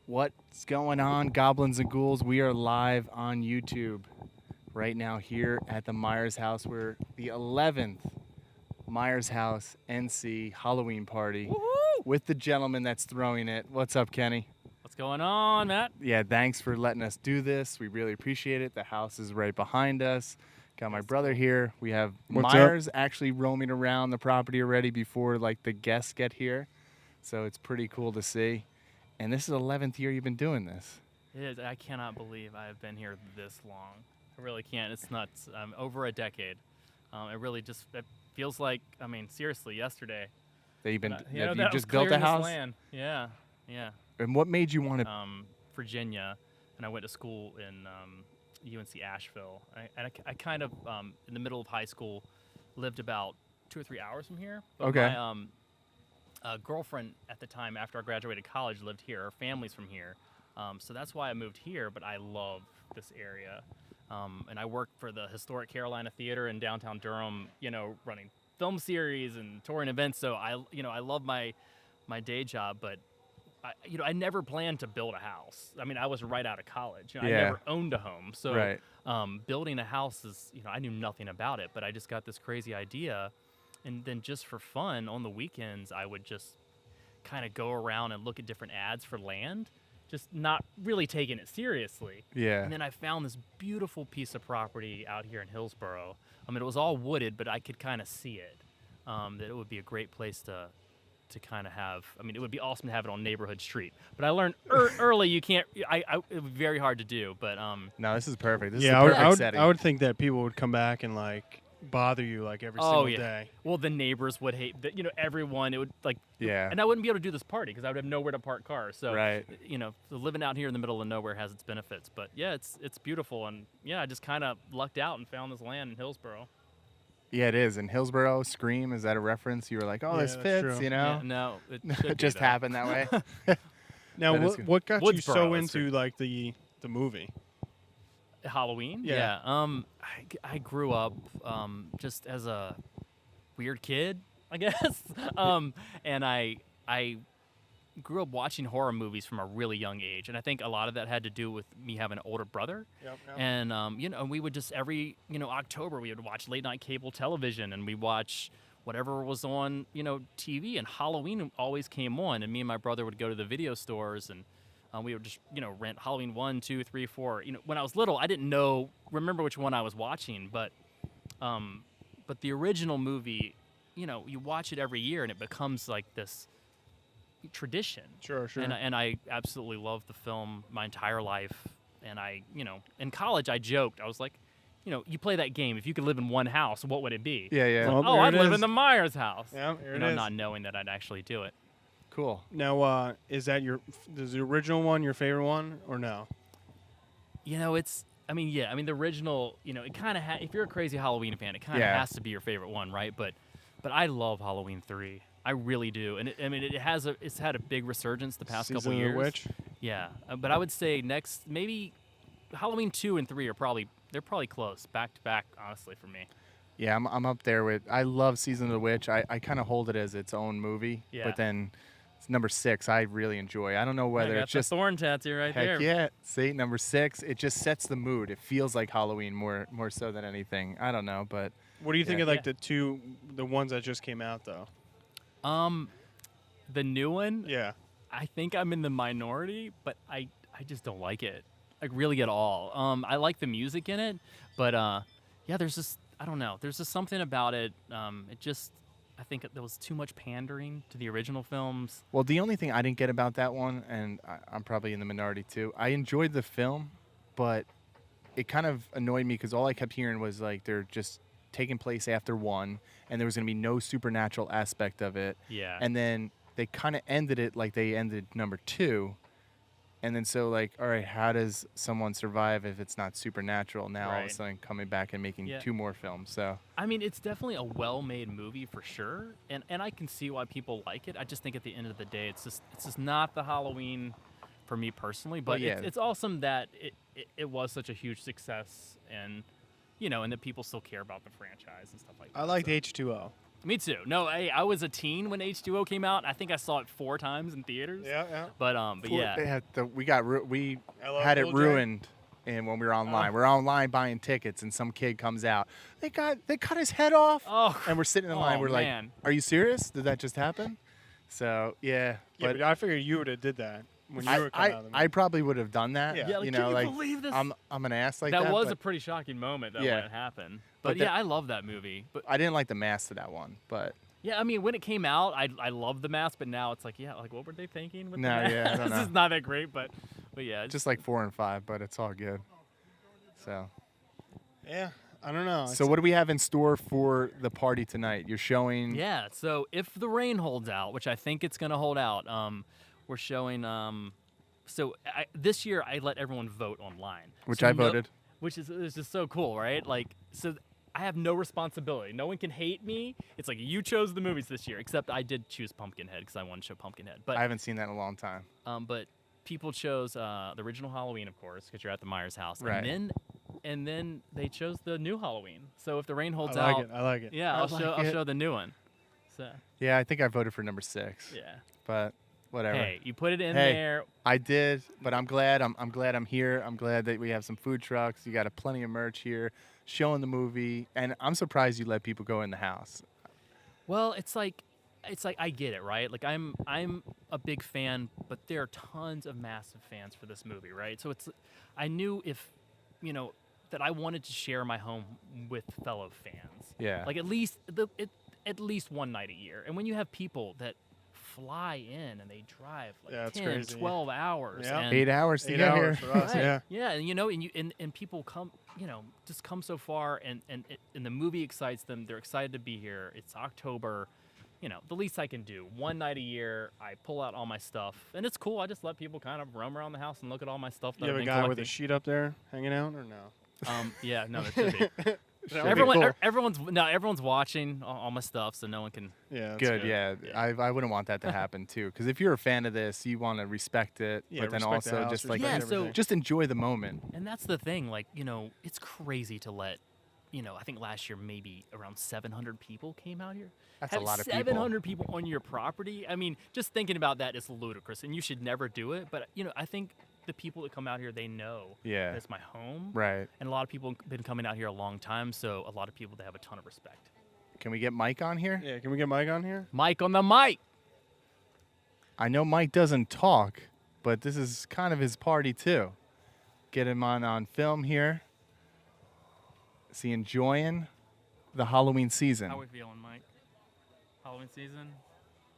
What's going on, goblins and ghouls? We are live on YouTube right now here at the Myers house. We're the 11th Myers House NC Halloween party. Woohoo! With the gentleman that's throwing it. What's up, Kenny? What's going on, Matt? Yeah, thanks for letting us do this. We really appreciate it. The house is right behind us. Got my brother here. We have Myers actually roaming around the property already before like the guests get here. So it's pretty cool to see. And this is the 11th year you've been doing this. It is. I cannot believe I have been here this long. I really can't. It's nuts. Over a decade. It really just it feels like, I mean, seriously, yesterday. That you've been, you just built a house? Land. Yeah, yeah. And what made you want to? Virginia, and I went to school in UNC Asheville. I kind of, in the middle of high school, lived about 2 or 3 hours from here. But okay. My girlfriend at the time, after I graduated college, lived here. Her family's from here. So that's why I moved here, but I love this area. And I worked for the historic Carolina Theater in downtown Durham, running film series and touring events. So I love my day job, but I never planned to build a house. I mean, I was right out of college. I never owned a home. So right. Building a house is, I knew nothing about it, but I just got this crazy idea. And then just for fun, on the weekends, I would just kind of go around and look at different ads for land, just not really taking it seriously. Yeah. And then I found this beautiful piece of property out here in Hillsboro. I mean, it was all wooded, but I could kind of see it, that it would be a great place to kind of have. I mean, it would be awesome to have it on Neighborhood Street. But I learned early you can't. It would be very hard to do. But no, this is perfect. This is a perfect setting. I would think that people would come back and bother you every single day. Well, the neighbors would hate that. Everyone. It would Yeah. And I wouldn't be able to do this party because I would have nowhere to park cars. So right. Living out here in the middle of nowhere has its benefits. But yeah, it's beautiful, and I just kind of lucked out and found this land in Hillsboro. Yeah, it is. In Hillsboro, Scream, is that a reference? You were like, oh, this fits, true. Yeah, no, it just happened that way. Now, what got you so into the movie? Halloween? Yeah. I grew up just as a weird kid, I guess. And I grew up watching horror movies from a really young age, and I think a lot of that had to do with me having an older brother. Yep. And we would just every October we would watch late night cable television, and we watch whatever was on TV, and Halloween always came on, and me and my brother would go to the video stores, and we would just rent Halloween 1, 2, 3, 4. When I was little, I didn't remember which one I was watching, but the original movie, you watch it every year and it becomes like this tradition. Sure. And I absolutely loved the film my entire life. And in college I joked, I was like, you play that game. If you could live in one house, what would it be? Yeah. Well, I'd live in the Myers house. Yeah, here it is. Not knowing that I'd actually do it. Cool. Now, is the original one your favorite one or no? The original, it kind of if you're a crazy Halloween fan, it kind of has to be your favorite one, right? But I love Halloween 3. I really do. And it's had a big resurgence the past couple years. Season of the Witch? Yeah. But I would say next, maybe Halloween 2 and 3 they're probably close, back to back, honestly, for me. Yeah, I'm up there with. I love Season of the Witch. I kind of hold it as its own movie. Yeah. But then number 6, I really enjoy. I don't know whether it's just the thorn tattoo right there. Heck yeah. See, number 6, it just sets the mood. It feels like Halloween more so than anything. I don't know, but what do you think of the ones that just came out though? The new one? Yeah. I think I'm in the minority, but I just don't like it. Like really at all. I like the music in it, but there's just I don't know. There's just something about it. I think there was too much pandering to the original films. Well, the only thing I didn't get about that one, and I'm probably in the minority too, I enjoyed the film, but it kind of annoyed me because all I kept hearing was they're just taking place after 1, and there was going to be no supernatural aspect of it. Yeah. And then they kind of ended it like they ended number 2. And then all right, how does someone survive if it's not supernatural now all of a sudden coming back and making 2 more films? So I mean, it's definitely a well-made movie for sure, and I can see why people like it. I just think at the end of the day, it's just not the Halloween for me personally. But it's awesome that it was such a huge success, and and that people still care about the franchise and stuff like that. I liked H2O. Me too. No, I was a teen when H2O came out. I think I saw it 4 times in theaters. Yeah. But yeah. They had we Hello, had it Cool J. ruined. And when we were online, we're online buying tickets, and some kid comes out. They cut his head off, Oh, and we're sitting in line. oh, We're man. like, "Are you serious? Did that just happen?" So yeah, But I figured you would have did that when you were coming out of the movie. I probably would have done that. Yeah. like, you can know, you like believe this? I'm an ass like that. That was but a pretty shocking moment though Yeah. when it happened. But But yeah, I love that movie. But I didn't like the mask to that one, but yeah, I mean, when it came out, I loved the mask, but now it's like, yeah, like what were they thinking with No, the mask? yeah, I don't This know. is not that great, but yeah, just like 4 and 5, but it's all good. So. Yeah, I don't know. So what do we have in store for the party tonight? You're showing. yeah. So if the rain holds out, which I think it's gonna hold out, we're showing. So this year I let everyone vote online, Which So I voted. which is just so cool, right? Like so. I have no responsibility. No one can hate me. It's like you chose the movies this year, except I did choose Pumpkinhead because I wanted to show Pumpkinhead. But I haven't seen that in a long time. but people chose the original Halloween, of course, because you're at the Myers house, Right. and then they chose the new Halloween. So if the rain holds I like out, it. I like it. yeah, I I'll like show the new one. So Yeah, I think I voted for number 6. yeah. But whatever. Hey, you put it in Hey. there. I did, but I'm glad. I'm glad I'm here. I'm glad that we have some food trucks. You got plenty of merch here, showing the movie, and I'm surprised you let people go in the house. Well, it's like I get it, right? Like I'm a big fan, but there are tons of massive fans for this movie, right? So I knew if that I wanted to share my home with fellow fans. Yeah. Like at least one night a year. And when you have people that fly in and they drive like Yeah, it's 10, crazy. 12 hours. Yeah. And 8 hours to 8 get hours here. for us. Right. Yeah. Yeah, and people come, just come so far, and the movie excites them. They're excited to be here. It's October. The least I can do. One night a year, I pull out all my stuff, and it's cool. I just let people kind of roam around the house and look at all my stuff that You have I've a been guy with a collecting. sheet up there hanging out, or no? Yeah, no, there should be. That would be Everyone's watching all my stuff, so no one can. Yeah. That's Good, yeah. I wouldn't want that to happen too, because if you're a fan of this, you want to respect it, Yeah, but then respect the also house, just like Yeah, respect so- everything. just enjoy the moment. And that's the thing, like, it's crazy to let, I think last year maybe around 700 people came out here. That's a Have lot of people. 700 people on your property. I mean, just thinking about that is ludicrous, and you should never do it. But I think the people that come out here, they know Yeah. that it's my home, Right. and a lot of people have been coming out here a long time. So a lot of people, they have a ton of respect. Can we get Mike on here? Yeah. Can we get Mike on here? Mike on the mic. I know Mike doesn't talk, but this is kind of his party too. Get him on film here. Is he enjoying the Halloween season? How we feeling, Mike? Halloween season.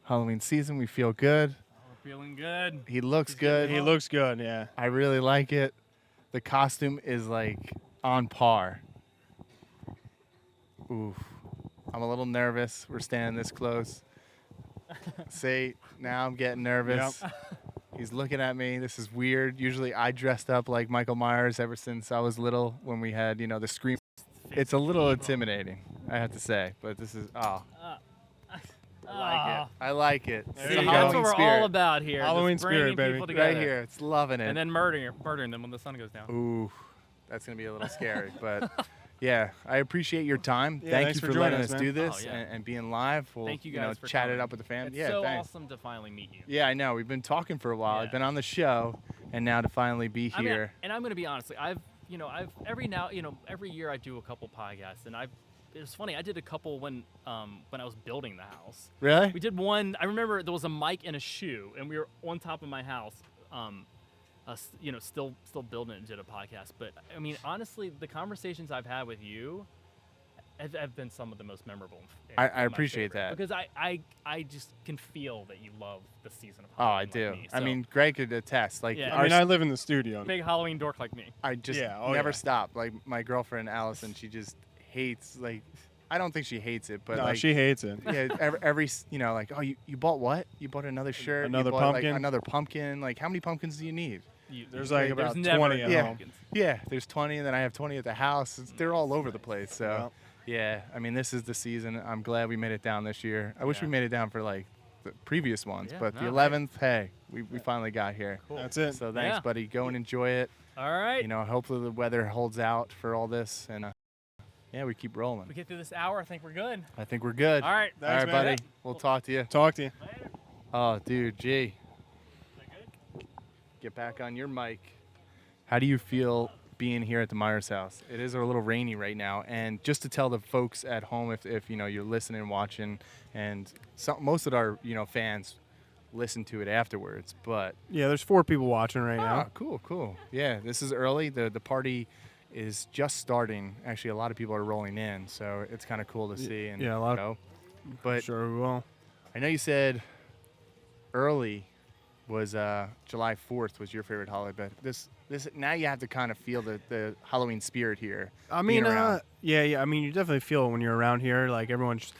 Halloween season, we feel good. We're feeling good. He looks He's getting good. He looks good. Yeah. I really like it. The costume is like on par. Oof. I'm a little nervous. We're standing this close. See, now I'm getting nervous. He's looking at me. This is weird. Usually I dressed up like Michael Myers ever since I was little when we had, the Scream. It's a little intimidating, I have to say, but this is, I like it. I like it. There See, you go. that's what Halloween we're spirit. all about here. Halloween just bringing spirit, baby. people together. Right here. It's loving it. And then murdering them when the sun goes down. Ooh, that's going to be a little scary, but yeah, I appreciate your time. Yeah, Thank thanks you for for letting joining us us, do man. this Oh, yeah. and being live. We'll, Thank you guys for chat coming. it up with the fam. It's Yeah, so thanks. awesome to finally meet you. Yeah, I know. We've been talking for a while. Yeah. I've been on the show, and now to finally be I mean, here. and I'm gonna be honest. Like, every year I do a couple podcasts, and it was funny. I did a couple when I was building the house. Really? We did one. I remember there was a mic and a shoe, and we were on top of my house. Still building it and did a podcast. But I mean, honestly, the conversations I've had with you have been some of the most memorable. I my appreciate favorite, that. because I just can feel that you love the season of Oh, Halloween. I like do. me. I So, mean, Greg could attest. Like, Yeah. I mean, I live in the studio. big Halloween dork like me. I just Yeah, oh, never yeah. stop. Like, my girlfriend, Allison, she just hates, like, I don't think she hates it, but No, like, she hates it. yeah, every like, oh, you bought what? You bought another shirt? Another you bought, pumpkin? Like, another pumpkin? Like, how many pumpkins do you need? There's like there's about never 20 at Yeah. home. pumpkins. Yeah, there's 20, and then I have 20 at the house. They're all over the place. So, Well. yeah, I mean, this is the season. I'm glad we made it down this year. I wish Yeah. we made it down for, like, the previous ones, Yeah, but no, the 11th, hey, we finally got here. Cool. That's it. So thanks, Yeah. buddy. Go and enjoy it. All right. Hopefully the weather holds out for all this, and Yeah, we keep rolling. We get through this hour. I think we're good. I think we're good. All right. All Thanks, right, man. buddy. We'll talk to you. Talk to you. Later. Oh, dude, G. Get back on your mic. How do you feel being here at the Myers house? It is a little rainy right now, and just to tell the folks at home, if you know you're listening, watching, and most of our fans listen to it afterwards, but Yeah, there's 4 people watching right ah, now. cool. Yeah, this is early. The party is just starting. Actually, a lot of people are rolling in, so it's kind of cool to see. And yeah, a lot. But Sure we will. I know you said early was July 4th was your favorite holiday, but this now you have to kind of feel the Halloween spirit here. I being mean, around. yeah. I mean, you definitely feel it when you're around here. Like everyone's,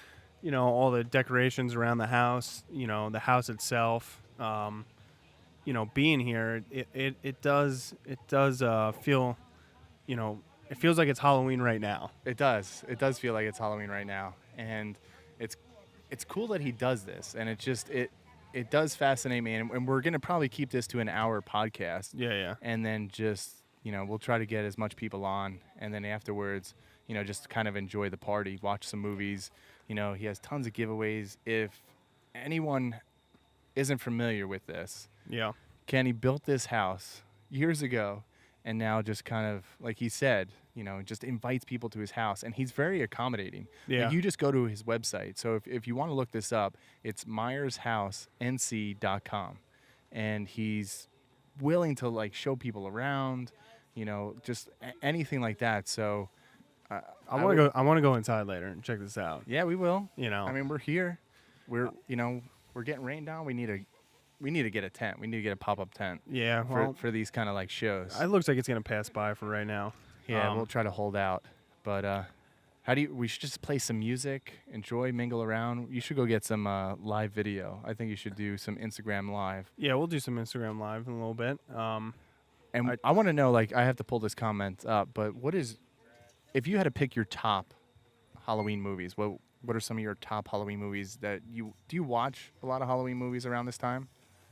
all the decorations around the house. The house itself. Being here, it does feel, it feels like it's Halloween right now. It does feel like it's Halloween right now, and it's cool that he does this, and it does fascinate me, and we're gonna probably keep this to an hour podcast. Yeah. And then just we'll try to get as much people on, and then afterwards just kind of enjoy the party, watch some movies. He has tons of giveaways. If anyone isn't familiar with this, Yeah. Kenny built this house years ago, and now just kind of like he said, just invites people to his house, and he's very accommodating. Yeah. Like, you just go to his website. So if you want to look this up, it's myershousenc.com, and he's willing to like show people around, just anything like that. So I want to go. I want to go inside later and check this out. Yeah, we will. I mean, we're here. We're we're getting rained down. We need to get a tent. We need to get a pop-up tent. Yeah. Well, for these kind of like shows. it looks like it's gonna pass by for right now. Yeah, we'll try to hold out. But we should just play some music, enjoy, mingle around. You should go get some live video. I think you should do some Instagram live. Yeah, we'll do some Instagram live in a little bit. And I want to know, like, I have to pull this comment up, but if you had to pick your top Halloween movies, what are some of your top Halloween movies that do you watch a lot of Halloween movies around this time?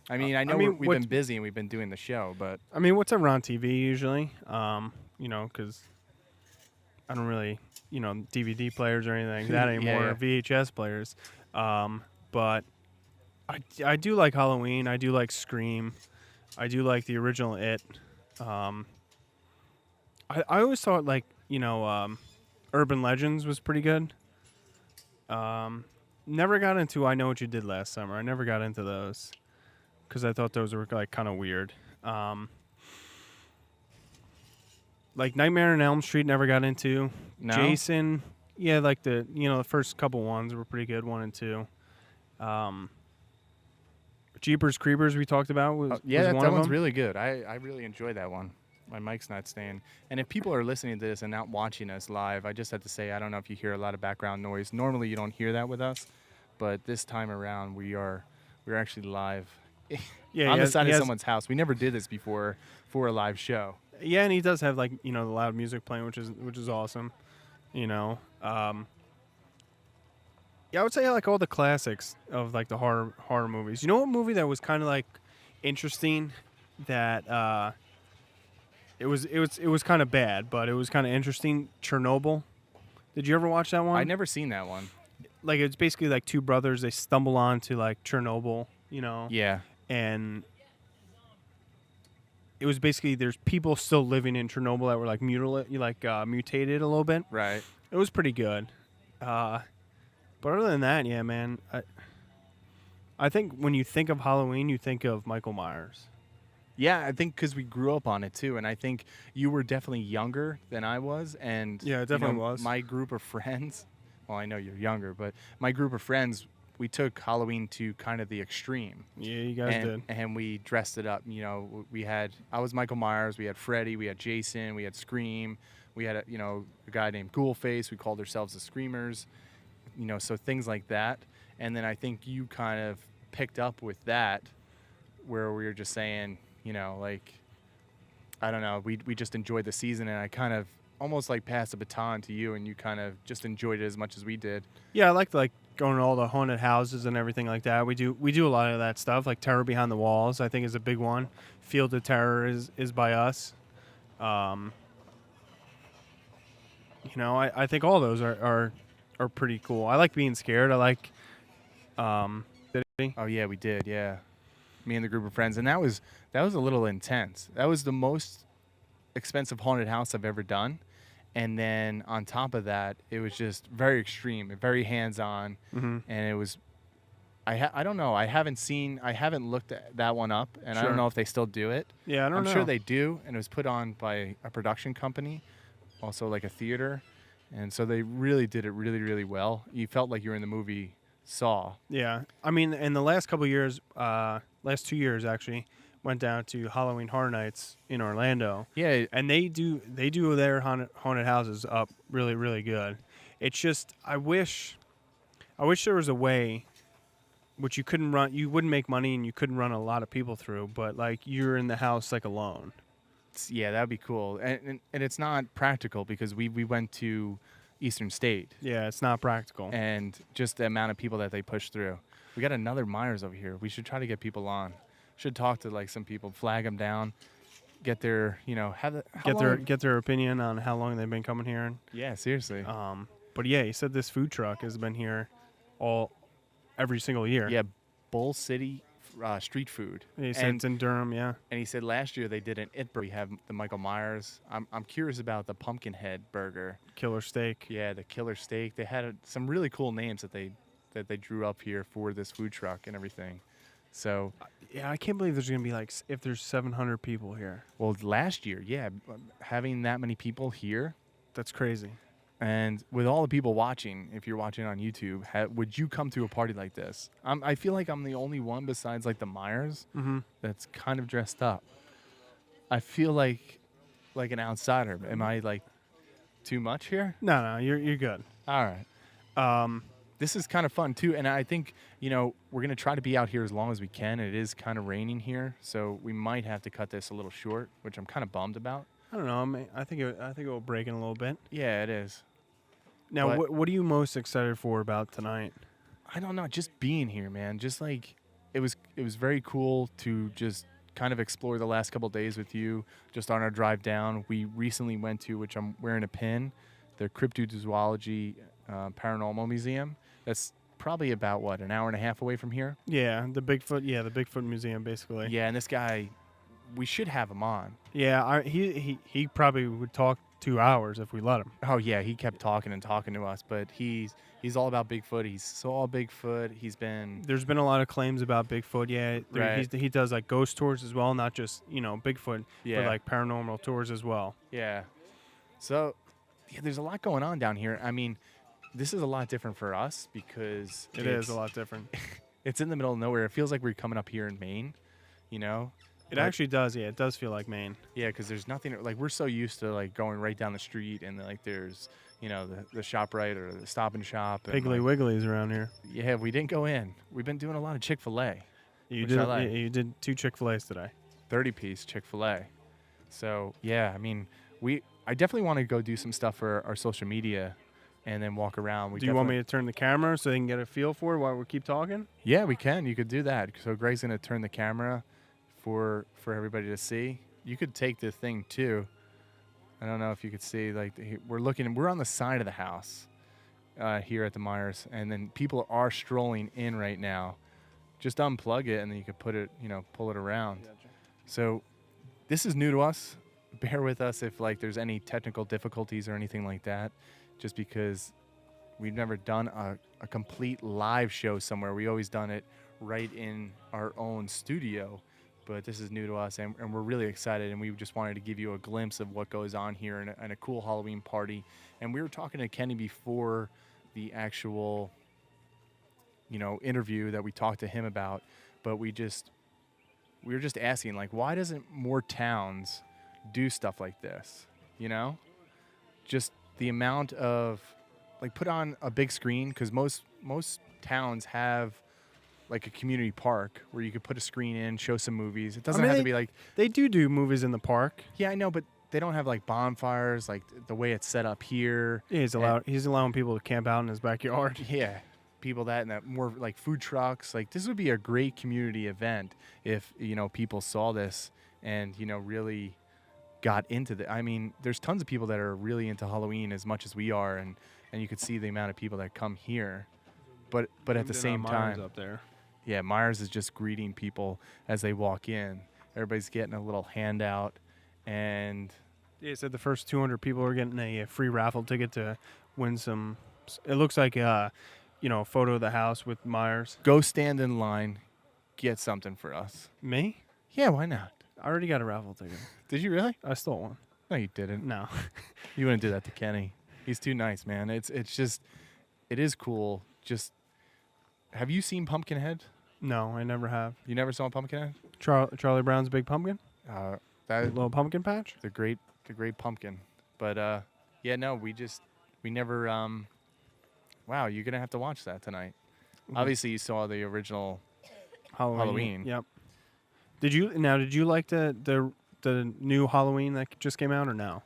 I mean, I know we've been busy and we've been doing the show, but I mean, what's ever on TV usually? Because I don't really, DVD players or anything like that anymore, Yeah. or VHS players. But I do like Halloween. I do like Scream. I do like the original It. I always thought like Urban Legends was pretty good. Never got into I Know What You Did Last Summer. I never got into those because I thought those were like kind of weird. Like Nightmare on Elm Street, never got into. No? Jason, yeah, like the first couple ones were pretty good, 1 and 2. Jeepers Creepers we talked about was that one of one's them. really good. I really enjoyed that one. My mic's not staying. And if people are listening to this and not watching us live, I just have to say I don't know if you hear a lot of background noise. Normally you don't hear that with us, but this time around we're actually live. Yeah, on he the side of has- someone's house. We never did this before for a live show. Yeah, and he does have like the loud music playing, which is awesome. Yeah, I would say like all the classics of like the horror movies. You know what movie that was kind of like interesting that it was kind of bad, but it was kind of interesting. Chernobyl. Did you ever watch that one? I never seen that one. Like it's basically like two brothers. They stumble onto like Chernobyl. Yeah. And it was basically there's people still living in Chernobyl that were like mutated a little bit. Right. It was pretty good. But other than that, yeah, man, I think when you think of Halloween, you think of Michael Myers. Yeah, I think because we grew up on it too, and I think you were definitely younger than I was, and Yeah, it definitely was. My group of friends. Well, I know you're younger, but my group of friends, we took Halloween to kind of the extreme. Yeah, you guys did. And we dressed it up. I was Michael Myers. We had Freddy. We had Jason. We had Scream. We had a guy named Ghoulface. We called ourselves the Screamers. So things like that. And then I think you kind of picked up with that, where we were just saying, like, I don't know, we just enjoyed the season, and I kind of almost like passed the baton to you, and you kind of just enjoyed it as much as we did. Yeah, I like going to all the haunted houses and everything like that. We do a lot of that stuff, like Terror Behind the Walls, I think is a big one. Field of Terror is by us. I think all those are pretty cool. I like being scared. I like Oh yeah, we did. Yeah, me and the group of friends, and that was a little intense. That was the most expensive haunted house I've ever done, and then on top of that, it was just very extreme, very hands-on, and it was. I don't know. I haven't looked at that one up, and I don't Sure. know if they still do it. Yeah, I don't I'm know. sure they do, and it was put on by a production company, also like a theater, and so they really did it really, really well. You felt like you were in the movie Saw. Yeah, I mean, in the last couple of years, last 2 years actually, went down to Halloween Horror Nights in Orlando, Yeah, and they do their haunted houses up really, really good. It's just I wish there was a way which you wouldn't make money and you couldn't run a lot of people through, but like you're in the house like alone. yeah, that'd be cool, and it's not practical because we went to Eastern State, Yeah, it's not practical. and just the amount of people that they push through. We got another Myers over here. We should try to get people on. Should talk to like some people, flag them down, get their Get their opinion on how long they've been coming here. Yeah, seriously. But yeah, he said this food truck has been here every single year. Yeah, Bull City street food. He said it's in Durham. Yeah. And he said last year they did an It Burger. We have the Michael Myers. I'm curious about the Pumpkinhead Burger. Killer steak. Yeah, the Killer Steak. They had some really cool names that they drew up here for this food truck and everything. So Yeah, I can't believe there's gonna be if there's 700 people here. well, last year, yeah, having that many people here, That's crazy. and with all the people watching, if you're watching on YouTube, would you come to a party like this? I feel like I'm the only one besides like the Myers that's kind of dressed up. I feel like an outsider. Am I like too much here? No, you're good. All right. This is kind of fun too, and I think we're gonna try to be out here as long as we can. It is kind of raining here, so we might have to cut this a little short, which I'm kind of bummed about. I don't know. I think it will break in a little bit. Yeah, it is. Now, But- what are you most excited for about tonight? I don't know, just being here, man. Just like it was very cool to just kind of explore the last couple days with you. Just on our drive down, we recently went to, which I'm wearing a pin, the Cryptozoology Paranormal Museum. That's probably about an hour and a half away from here. Yeah, the Bigfoot. Yeah, the Bigfoot Museum, basically. Yeah, and this guy, we should have him on. Yeah, he probably would talk 2 hours if we let him. Oh yeah, he kept talking to us, but he's all about Bigfoot. He saw Bigfoot. There's been a lot of claims about Bigfoot. Yeah, Right. he does like ghost tours as well, not just Bigfoot, Yeah. but like paranormal tours as well. Yeah. So, yeah, there's a lot going on down here. I mean, this is a lot different for us because It is a lot different. It's in the middle of nowhere. It feels like we're coming up here in Maine, It actually does. Yeah, it does feel like Maine. Yeah, because there's nothing like we're so used to like going right down the street and like there's the ShopRite or the Stop and Shop. And, Piggly like, Wiggly's around here. Yeah, we didn't go in. We've been doing a lot of Chick-fil-A. You Which did. I like. You did 2 Chick-fil-A's today. 30-piece Chick-fil-A. So yeah, I mean, I definitely want to go do some stuff for our social media, and then walk around. Do you want me to turn the camera so they can get a feel for it while we keep talking? Yeah, we can. You could do that. So Greg's gonna turn the camera for everybody to see. You could take the thing too. I don't know if you could see. Like we're on the side of the house here at the Myers, and then people are strolling in right now. Just unplug it, and then you could put it, pull it around. So this is new to us. Bear with us if like there's any technical difficulties or anything like that, just because we've never done a complete live show somewhere. We always done it right in our own studio, but this is new to us, and we're really excited, and we just wanted to give you a glimpse of what goes on here in a cool Halloween party. And we were talking to Kenny before the actual interview that we talked to him about, but we were just asking, like, why doesn't more towns do stuff like this? Just the amount of like put on a big screen, because most towns have like a community park where you could put a screen in, show some movies. It doesn't have to be like They do movies in the park. yeah, I know, but they don't have like bonfires like the way it's set up here. Yeah, he's allowing people to camp out in his backyard. Yeah, people and that more like food trucks. Like this would be a great community event if people saw this and really got into the. I mean, there's tons of people that are really into Halloween as much as we are, and you could see the amount of people that come here. But at the same time, up there. yeah, Myers is just greeting people as they walk in. Everybody's getting a little handout, and Yeah, he said the first 200 people are getting a free raffle ticket to win some. It looks like a photo of the house with Myers. go stand in line, get something for us. Me? Yeah, why not? I already got a raffle ticket. Did you really? I stole one. No, you didn't. No. You wouldn't do that to Kenny. He's too nice, man. It's just, it is cool. Just, have you seen Pumpkinhead? No, I never have. You never saw Pumpkinhead? Charlie Brown's Big Pumpkin? That Little pumpkin patch? the great pumpkin. But yeah, no, we never. Wow, you're gonna have to watch that tonight. Obviously, you saw the original Halloween. Yep. Did you like the new Halloween that just came out or no?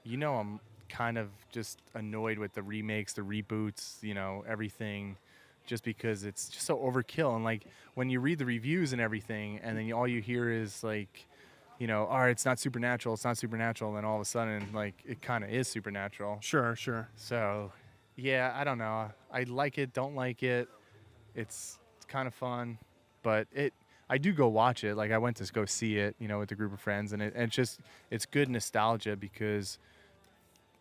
You know, I'm kind of just annoyed with the remakes, the reboots, everything, just because it's just so overkill. And like when you read the reviews and everything, and then all you hear is like, all right, it's not supernatural, and then all of a sudden, like, it kind of is supernatural. Sure. So, yeah, I don't know. I like it, don't like it. It's kind of fun, but I do go watch it. Like, I went to go see it, with a group of friends, and it's good nostalgia because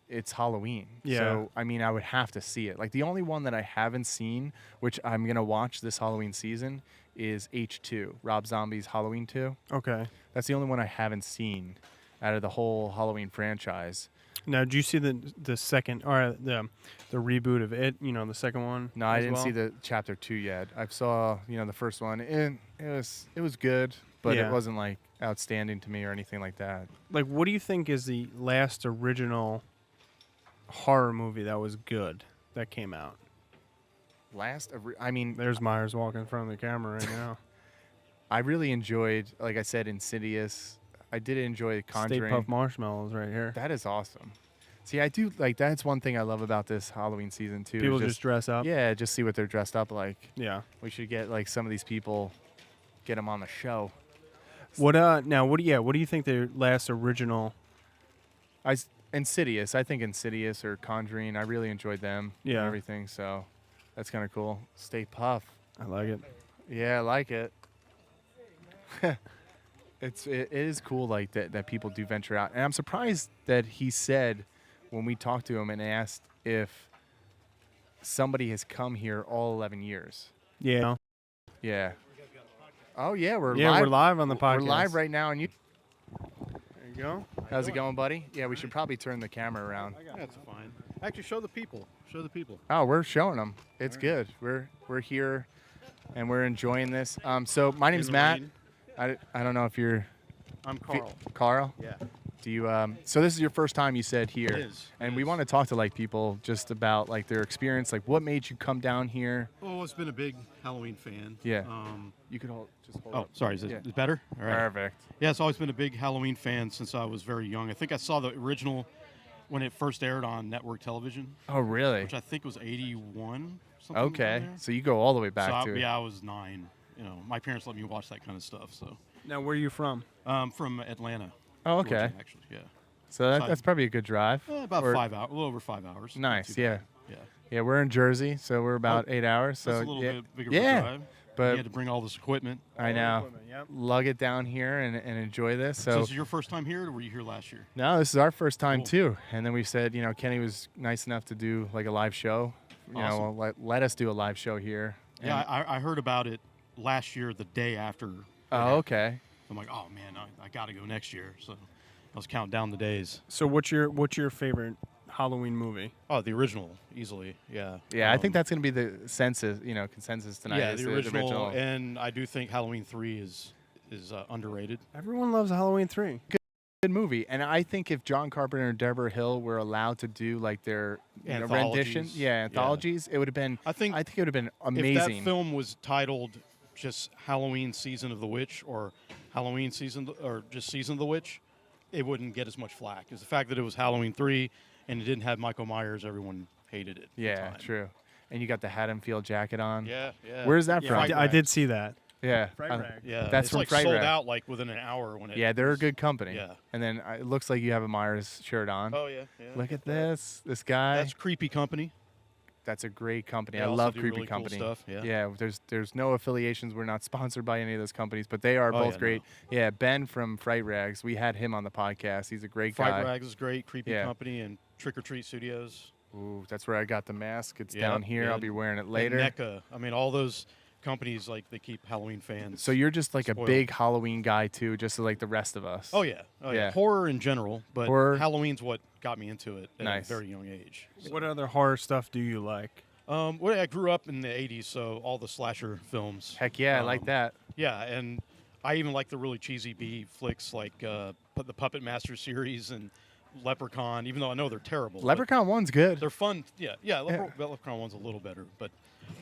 it's Halloween. Yeah. So, I mean, I would have to see it. Like, the only one that I haven't seen, which I'm going to watch this Halloween season, is H2, Rob Zombie's Halloween 2. Okay. That's the only one I haven't seen out of the whole Halloween franchise. Now, did you see the second or the reboot of it? The second one. No, I didn't see the chapter 2 yet. I saw the first one, and it was good, but Yeah. it wasn't like outstanding to me or anything like that. Like, what do you think is the last original horror movie that was good that came out? I mean, There's Myers walking in front of the camera right now. I really enjoyed, like I said, Insidious. I did enjoy Conjuring. Stay Puft Marshmallows right here. That is awesome. See, I do like that's one thing I love about this Halloween season too. People is just dress up. Yeah, just see what they're dressed up like. Yeah. We should get like some of these people, get them on the show. What do you think the last original? Insidious. I think Insidious or Conjuring. I really enjoyed them. Yeah. And everything. So that's kind of cool. Stay Puff. I like it. Yeah, I like it. It is cool like that people do venture out, and I'm surprised that he said when we talked to him and asked if somebody has come here all 11 years. Yeah. Yeah. Oh yeah, we're live on the podcast. We're live right now, and you. There you go. How's it going, buddy? Yeah, we should probably turn the camera around. That's fine. Actually, show the people. Oh, we're showing them. It's good. We're here, and we're enjoying this. So my name's Matt. I don't know if you're. I'm Carl. Carl. Yeah. Do you? So this is your first time, you said, here. It is. And we want to talk to like people just about like their experience, like what made you come down here. Oh, I've been a big Halloween fan. Yeah. You could just hold Oh, up. sorry. Is it Yeah. is it better? All right. Perfect. Yeah, it's always been a big Halloween fan since I was very young. I think I saw the original when it first aired on network television, Oh, really? which I think was 81. Something Okay. around there. So you go all the way back So to it. yeah, I was 9. My parents let me watch that kind of stuff. So, Now, where are you from? from Atlanta. Oh, okay. Georgia, actually, yeah. So that's probably a good drive. About Or- 5 hours, a little over 5 hours. Not Nice. too Yeah. bad. Yeah. Yeah, we're in Jersey, so we're about 8 hours. So That's a little yeah. bit bigger Yeah. of a drive. But You had to bring all this equipment. I know. Equipment, yep. Lug it down here and enjoy this. So So this is your first time here, or were you here last year? no, this is our first time Cool. too. And then we said, Kenny was nice enough to do like a live show. Awesome. Let us do a live show here. Yeah, And- I heard about it last year, the day after. it Oh, happened. okay. I'm like, oh man, I got to go next year. So I was counting down the days. So, what's your favorite Halloween movie? Oh, the original, easily. Yeah. Yeah, I think that's gonna be the consensus tonight. Yeah, is the original, and I do think Halloween 3 is underrated. Everyone loves Halloween 3. Good movie, and I think if John Carpenter and Deborah Hill were allowed to do like their rendition, Anthologies. anthologies, it would have been. I think it would have been if amazing. that film was titled just Halloween Season of the Witch or Halloween Season or just Season of the Witch, it wouldn't get as much flack. Because the fact that it was Halloween 3 and it didn't have Michael Myers, everyone hated it. at the Yeah, time. true. And you got the Haddonfield jacket on. Yeah, yeah. Where's that Yeah, from? I did see that. Yeah. Fright Rag. Yeah, That's it's from like Fright sold Rag. out like within an hour when it. Yeah, they're a was- good company. Yeah. And then it looks like you have a Myers shirt on. Oh yeah. Yeah. Look I at got that. this guy. That's Creepy Company. That's a great company. They I also love do Creepy really cool Company. stuff, yeah. There's no affiliations. We're not sponsored by any of those companies, but they are Oh, both yeah, great. Yeah, Ben from Fright Rags. We had him on the podcast. He's a great guy. Fright Rags is great. Creepy Yeah. Company and Trick or Treat Studios. Ooh, that's where I got the mask. It's Yeah, down here. I'll and- be wearing it and later. NECA. I mean, all those companies like they keep Halloween fans. So you're just like a spoiled. big Halloween guy too, just like the rest of us. Oh yeah. Yeah. Horror in general, but Horror. Halloween's what got me into it at Nice. a very young age. So. What other horror stuff do you like? Well, I grew up in the '80s, so all the slasher films. Heck yeah, I like Um, that. Yeah, and I even like the really cheesy B flicks like the Puppet Master series and Leprechaun, even though I know they're terrible. but Leprechaun 1's good. They're fun. Yeah. Leprechaun one's a little better, but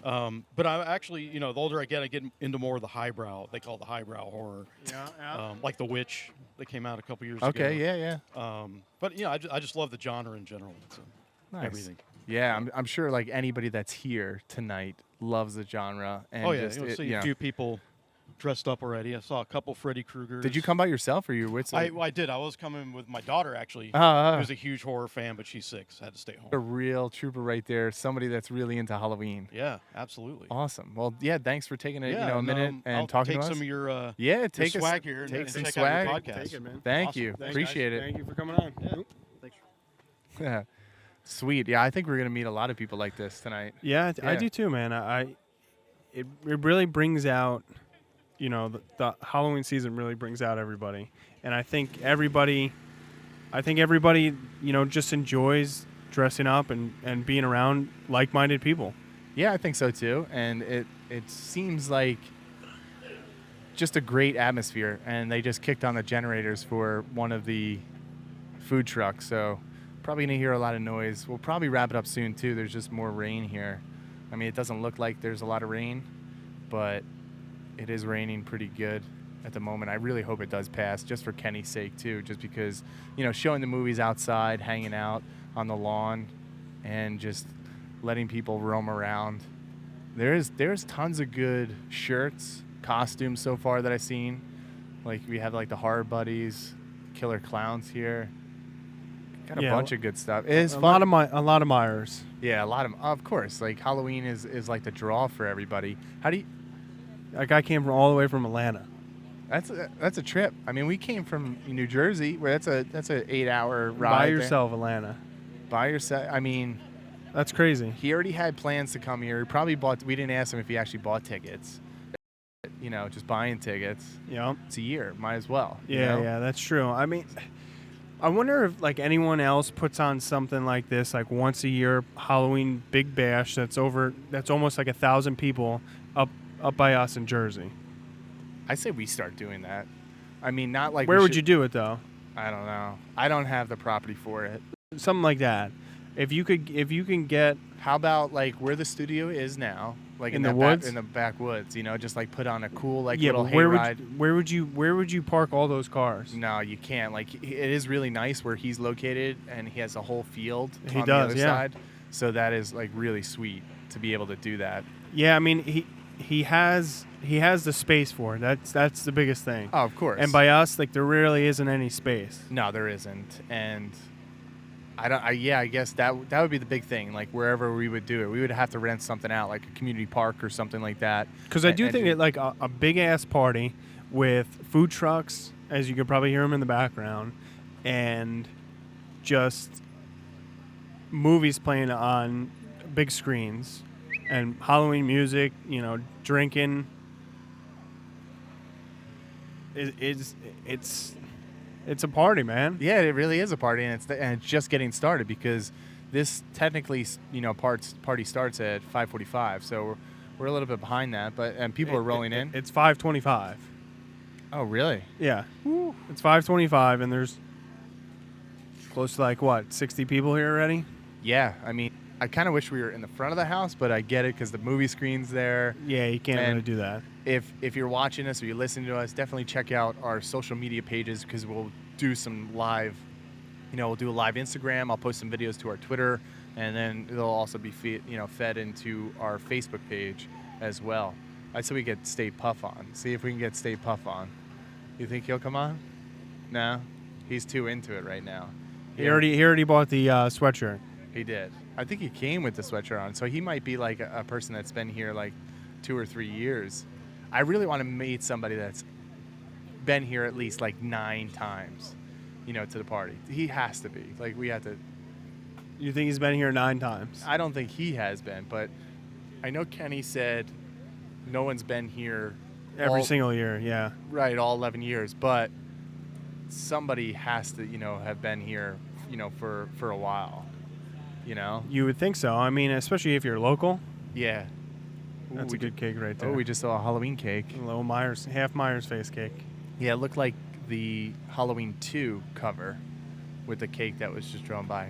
I actually, the older I get into more of the highbrow. They call it the highbrow horror, Yeah. like The Witch that came out a couple years ago. Okay, yeah. But I just love the genre in general. So Nice. everything. Yeah, I'm sure like anybody that's here tonight loves the genre. And Oh yeah, just, you'll it- see you a know. few people dressed up already. I saw a couple Freddy Kruegers. Did you come by yourself or you were with I did. I was coming with my daughter actually. Oh, Who's a huge horror fan, but she's sick, so I had to stay a home. real trooper right there. Somebody that's really into Halloween. Yeah, absolutely. Awesome. Well, yeah, thanks for taking a Yeah, a minute and I'll talking take to us. some of your Yeah, take your us- swag here and take some check swag. out your podcast. Take it, man. Thank Awesome. you. Thanks, Appreciate Thank it. you for coming on. Thanks. Yeah. Sweet. Yeah, I think we're gonna meet a lot of people like this tonight. Yeah, I Yeah. do too, man. It really brings out, the Halloween season really brings out everybody, and I think everybody, just enjoys dressing up and being around like-minded people. Yeah, I think so too. And it seems like just a great atmosphere. And they just kicked on the generators for one of the food trucks. So probably gonna hear a lot of noise. We'll probably wrap it up soon too. There's just more rain here. I mean, it doesn't look like there's a lot of rain, but it is raining pretty good at the moment. I really hope it does pass just for Kenny's sake too, just because, showing the movies outside, hanging out on the lawn and just letting people roam around. There's tons of good shirts, costumes so far that I've seen. Like we have like the Horror Buddies, Killer Clowns here. Got a Yeah, bunch of good stuff. It is a fun. lot of Myers. Yeah, a lot of course. Like Halloween is like the draw for everybody. How do you? Like I came from all the way from Atlanta. That's a trip. I mean, we came from New Jersey, where that's a 8-hour ride. By there. yourself, Atlanta. By yourself. I mean, That's crazy. he already had plans to come here. He probably bought. We didn't ask him if he actually bought tickets. Just buying tickets. Yeah. It's a year. Might as well. you Yeah, know? yeah, that's true. I mean, I wonder if like anyone else puts on something like this, like once a year Halloween big bash. That's almost like 1,000 people up by us in Jersey. I say we start doing that. I mean, not like. Where we would should- you do it though? I don't know. I don't have the property for it. Something like that. If you can get How about like where the studio is now, like In in the that woods? in the backwoods, just like put on a cool like yeah, little but hayride. where would you park all those cars? No, you can't. Like it is really nice where he's located, and he has a whole field He on does, the other yeah. side. So that is like really sweet to be able to do that. Yeah, I mean he has the space for it. That's the biggest thing. Oh, of course. And by us, like there really isn't any space. no, there isn't, and I guess that would be the big thing. Like wherever we would do it, we would have to rent something out, like a community park or something like that. Because I And- do and think that like a big ass party with food trucks, as you could probably hear them in the background, and just movies playing on big screens, and Halloween music, drinking. It's a party, man. Yeah, it really is a party, and it's just getting started because this technically, party starts at 5:45, so we're a little bit behind that, and people are rolling in. It's 5:25. Oh, really? Yeah, it's 5:25, and there's close to like what 60 people here already. Yeah, I mean, I kind of wish we were in the front of the house, but I get it because the movie screen's there. Yeah, you can't And really do that. If you're watching us or you're listening to us, definitely check out our social media pages because we'll do some live. We'll do a live Instagram. I'll post some videos to our Twitter, and then they'll also be fed into our Facebook page as well. I said we get State Puff on. See if we can get State Puff on. You think he'll come on? No, he's too into it right now. He already bought the sweatshirt. He did. I think he came with the sweatshirt on, so he might be like a person that's been here like 2 or 3 years. I really want to meet somebody that's been here at least like 9 times, you know, to the party. He has to be. Like, we have to. You think he's been here 9 times? I don't think he has been, but I know Kenny said no one's been here Every single year, yeah. Right, all 11 years, but somebody has to, you know, have been here, you know, for a while, you know? You would think so. I mean, especially if you're local. Yeah. That's a good cake right there. Oh, we just saw a Halloween cake. A little Myers, half Myers face cake. Yeah, it looked like the Halloween 2 cover with the cake that was just drawn by.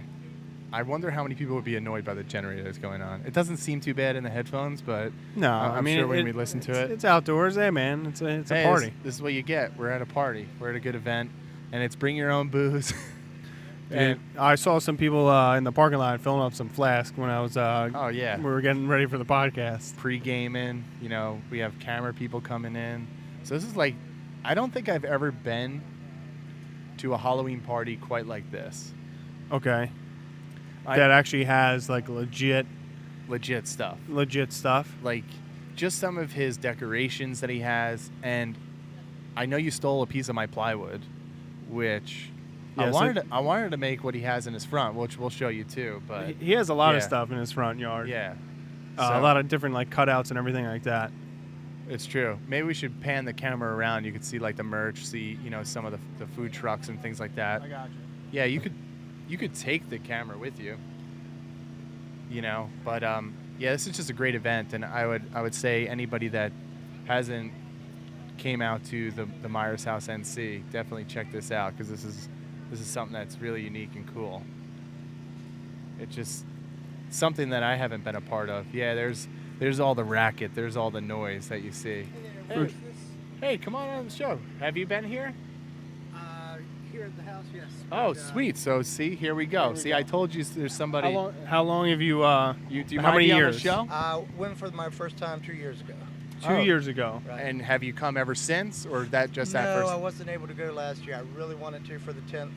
I wonder how many people would be annoyed by the generator that's going on. It doesn't seem too bad in the headphones, but no, I'm mean, sure when we listen to it. It's outdoors, hey, man. It's a party. This is what you get. We're at a party. We're at a good event, and it's bring your own booze. And I saw some people in the parking lot filling up some flask when I was. Oh yeah. We were getting ready for the podcast. Pre-gaming, you know, we have camera people coming in. So this is like, I don't think I've ever been to a Halloween party quite like this. Okay. That actually has like legit stuff. Legit stuff. Like just some of his decorations that he has, and I know you stole a piece of my plywood, which. Yeah, I wanted to make what he has in his front, which we'll show you too. But he has a lot of stuff in his front yard. Yeah, a lot of different like cutouts and everything like that. It's true. Maybe we should pan the camera around. You could see like the merch, see some of the food trucks and things like that. I got you. Yeah, you could take the camera with you. You know, but yeah, this is just a great event, and I would say anybody that hasn't came out to the Myers House NC, definitely check this out, because this is something that's really unique and cool. It's just something that I haven't been a part of. Yeah, there's all the racket, there's all the noise that you see. Hey, come on the show. Have you been here? Here at the house, yes. Oh, sweet. So see, here we go. See, I told you there's somebody. How long have you? Do you how many years? On the show? Went for my first time 2 years ago. 2 years ago. Right. And have you come ever since, or that just that first? No, I wasn't able to go last year. I really wanted to for the 10th,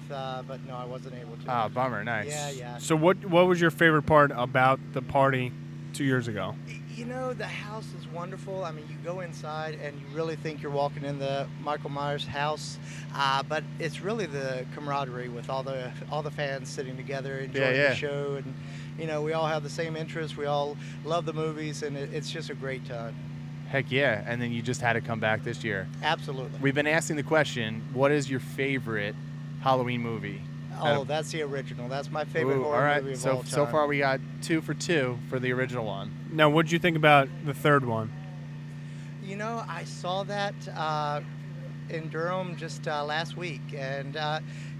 but no, I wasn't able to. Ah, bummer. Nice. Yeah. So what was your favorite part about the party 2 years ago? You know, the house is wonderful. I mean, you go inside and you really think you're walking in the Michael Myers house, but it's really the camaraderie with all the fans sitting together enjoying the show, and we all have the same interests. We all love the movies, and it's just a great time. Heck yeah. And then you just had to come back this year. Absolutely. We've been asking the question, what is your favorite Halloween movie? Oh, that's the original. That's my favorite horror movie of all time. So far we got 2 for 2 for the original one. Now, what did you think about the third one? You know, I saw that in Durham just last week, and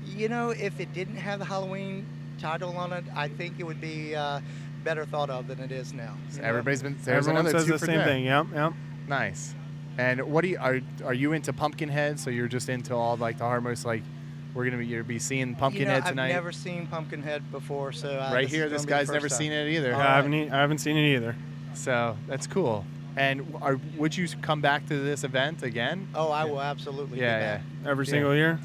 if it didn't have the Halloween title on it, I think it would be better thought of than it is now. So everybody's been. Everyone says the same thing. Yep. Nice. And what do you are you into Pumpkinhead? So you're just into all like the harmless, like we're gonna be seeing Pumpkinhead tonight. I've never seen Pumpkinhead before, so right here, this guy's never seen it either. I haven't seen it either. So that's cool. And would you come back to this event again? Oh, I will absolutely. Yeah. Every single year.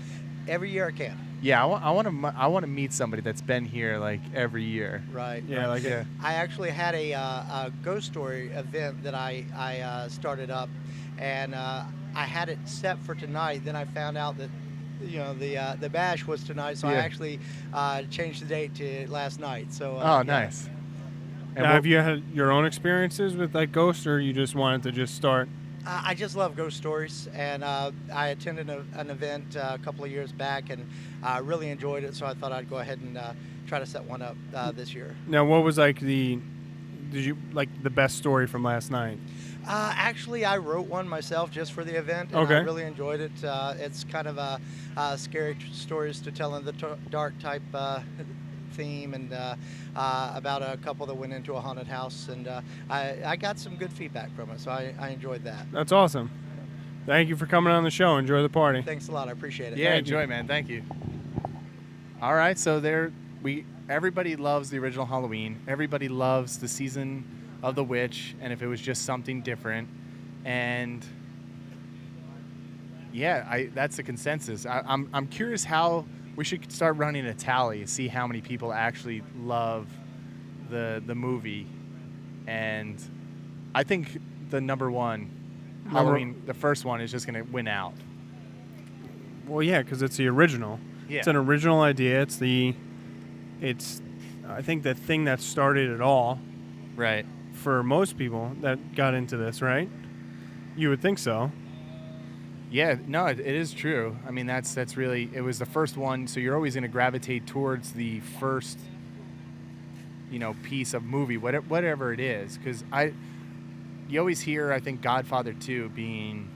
Every year I can. Yeah, I want to meet somebody that's been here like every year. Right. Yeah, I actually had a ghost story event that I started up, and I had it set for tonight. Then I found out that the bash was tonight, so I actually changed the date to last night. So. Nice. And have you had your own experiences with like ghosts, or you just wanted to just start? I just love ghost stories, and I attended an event a couple of years back, and I really enjoyed it, so I thought I'd go ahead and try to set one up this year. Now, what was like did you like the best story from last night? Actually, I wrote one myself just for the event, and I really enjoyed it. It's kind of scary stories to tell in the dark type theme, and about a couple that went into a haunted house, and I got some good feedback from it, so I enjoyed that. That's awesome. Thank you for coming on the show. Enjoy the party. Thanks a lot. I appreciate it. Yeah, enjoy, man. Thank you. All right, so everybody loves the original Halloween. Everybody loves the season of the witch, and if it was just something different, And yeah, that's the consensus. I'm curious how we should start running a tally, see how many people actually love the movie. And I think the number one, Halloween, the first one, is just going to win out. Well, yeah, because it's the original. Yeah. It's an original idea. It's I think the thing that started it all. Right. For most people that got into this, right? You would think so. Yeah, no, it is true. I mean, that's really, it was the first one, so you're always going to gravitate towards the first, piece of movie, whatever it is. Because you always hear, I think, Godfather 2 being,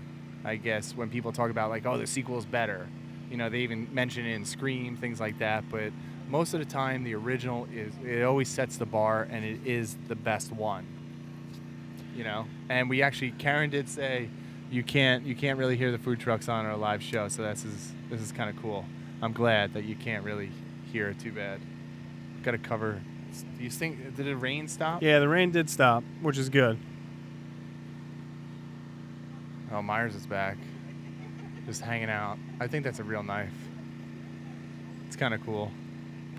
I guess, when people talk about, like, oh, the sequel's better. They even mention it in Scream, things like that. But most of the time, the original it always sets the bar, and it is the best one. And we actually, Karen did say, you can't really hear the food trucks on our live show, so this is kind of cool. I'm glad that you can't really hear it too bad. Got to cover. Do you think, did the rain stop? Yeah, the rain did stop, which is good. Oh, Myers is back, just hanging out. I think that's a real knife. It's kind of cool.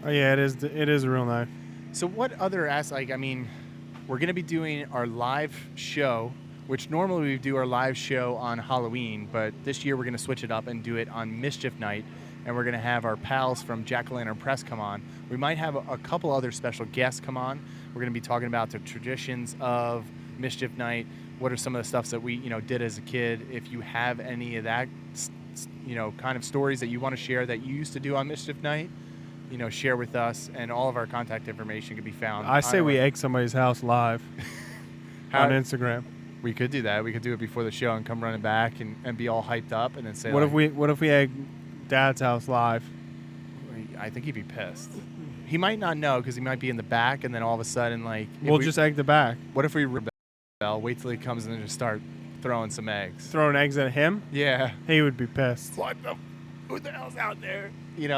Oh yeah, it is. It is a real knife. So what other we're going to be doing our live show, which normally we do our live show on Halloween, but this year we're going to switch it up and do it on Mischief Night, and we're going to have our pals from Jack-O-Lantern Press come on. We might have a couple other special guests come on. We're going to be talking about the traditions of Mischief Night. What are some of the stuffs that we, did as a kid? If you have any of that, kind of stories that you want to share that you used to do on Mischief Night, share with us, and all of our contact information can be found. I say we egg somebody's house live on Instagram. We could do that. We could do it before the show and come running back and be all hyped up and then say, what if we egg Dad's house live? I think he'd be pissed. He might not know because he might be in the back, and then all of a sudden, we'll just egg the back. What if we rebel, wait till he comes in and just start throwing some eggs? Throwing eggs at him? Yeah. He would be pissed. Who the hell's out there?